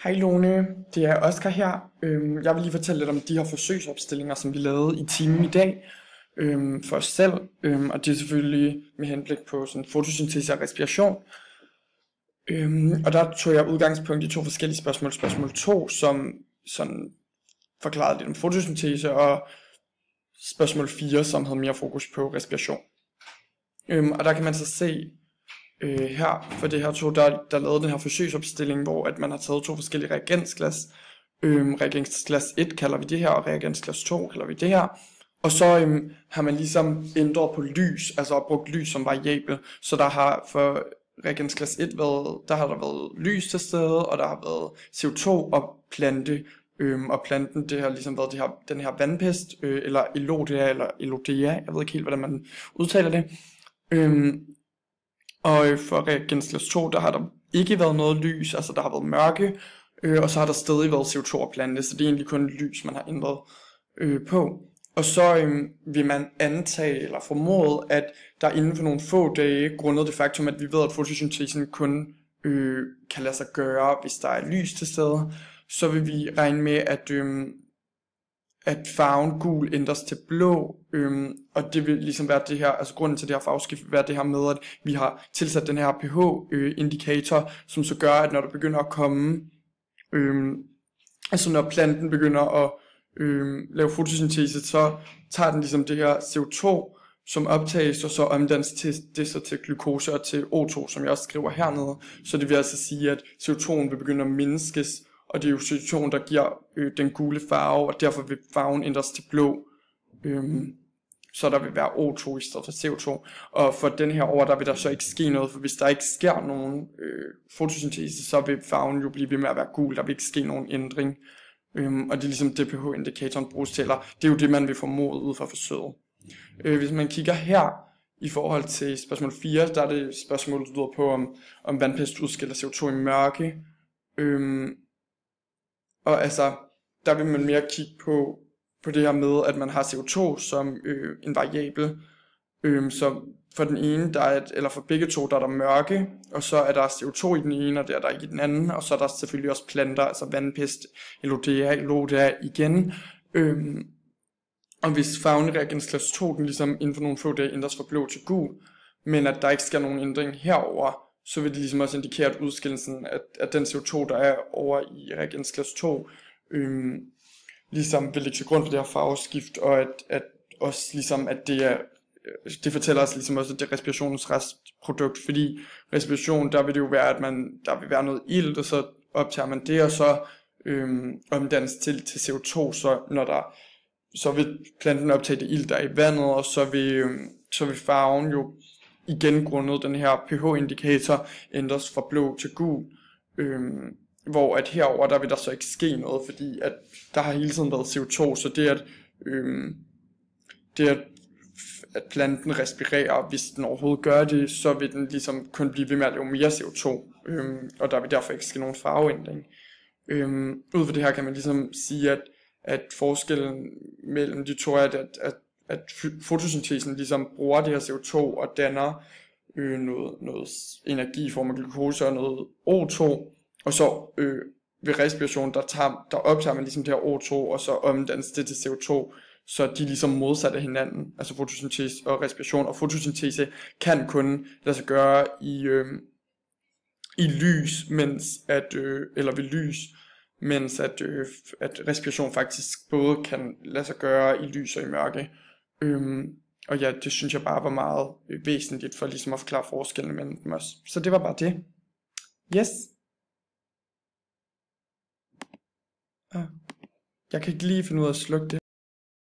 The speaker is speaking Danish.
Hej Lone, det er Oscar her. Jeg vil lige fortælle lidt om de her forsøgsopstillinger, som vi lavede i timen i dag for os selv. Og det er selvfølgelig med henblik på sådan fotosyntese og respiration. Og der tog jeg udgangspunkt i to forskellige spørgsmål. Spørgsmål 2, som sådan forklarede lidt om fotosyntese, og spørgsmål 4, som havde mere fokus på respiration. Og der kan man så se her for det her to, der lavede den her forsøgsopstilling, hvor at man har taget to forskellige reagensglas. Reagensglas 1 kalder vi det her, og reagensglas 2 kalder vi det her. Og så har man ligesom ændret på lys, altså brugt lys som variabel. Så der har for reagensglas 1 der har der været lys til stede, og der har været CO2 og plante. Og planten, det har ligesom været den her vandpest, eller Elodea, jeg ved ikke helt, hvordan man udtaler det. Og for reagensglas 2, der har der ikke været noget lys, altså der har været mørke, og så har der stadig været CO2 og plante, så det er egentlig kun lys, man har ændret på. Og så vil man antage eller formode, at der inden for nogle få dage, grundet det faktum, at vi ved, at fotosyntesen kun kan lade sig gøre, hvis der er lys til stede, så vil vi regne med, at farven gul ændres til blå, og det vil ligesom være det her, altså grunden til det her farveskift vil være det her med, at vi har tilsat den her pH-indikator, som så gør, at når der begynder at komme, altså når planten begynder at lave fotosyntese, så tager den ligesom det her CO2, som optages, og så omdannes til glukose og til O2, som jeg også skriver hernede. Så det vil altså sige, at CO2'en vil begynde at mindskes, og det er jo CO2'en, der giver den gule farve, og derfor vil farven ændres til blå. Så der vil være O2 i stedet for CO2. Og for den her år, der vil der så ikke ske noget, for hvis der ikke sker nogen fotosyntese, så vil farven jo blive ved med at være gul, der vil ikke ske nogen ændring. Og det er ligesom det pH-indikatoren bruges til, eller det er jo det, man vil formode ud fra forsøget. Hvis man kigger her, i forhold til spørgsmål 4, der er det spørgsmålet, der lyder på, om vandpest udskiller CO2 i mørke. Og altså, der vil man mere kigge på det her med, at man har CO2 som en variabel. Så for den ene, eller for begge to, der er der mørke, og så er der CO2 i den ene, og det er der ikke i den anden, og så er der selvfølgelig også planter, altså vandpest, Elodea igen. Og hvis farven i reagensglas 2, den ligesom inden for nogle få dage ændres fra blå til gul, men at der ikke sker nogen ændring herover, så vil det ligesom også indikere, at udskillelsen af den CO2, der er over i reagensglas 2, ligesom vil ligge til grund for det her farveskift, og at også ligesom, at det fortæller os ligesom også, at det er respirationens restprodukt, fordi respiration, der vil det jo være, at der vil være noget ilt, og så optager man det, og så omdannes til CO2, så vil planten optage det ilt, der er i vandet, og så vil farven jo igen grundet den her pH-indikator ændres fra blå til gul, hvor at herover der vil der så ikke ske noget, fordi at der har hele tiden været CO2, så det at planten respirerer, hvis den overhovedet gør det, så vil den ligesom kun blive ved med at lave mere CO2, og der vil derfor ikke ske nogen farveændring. Ud fra det her kan man ligesom sige, at forskellen mellem de to er, at fotosyntesen ligesom bruger det her CO2 og danner noget energi i form af glukose og noget O2, og så ved respiration, der optager man ligesom det her O2, og så omdannes det til CO2, så de er ligesom modsat af hinanden, altså fotosyntese og respiration, og fotosyntese kan kun lade sig gøre i lys, eller ved lys, mens at respiration faktisk både kan lade sig gøre i lys og i mørke. Og ja, det synes jeg bare var meget væsentligt for ligesom at forklare forskellene mellem dem også. Så det var bare det. Yes. Jeg kan ikke lige finde ud af at slukke det.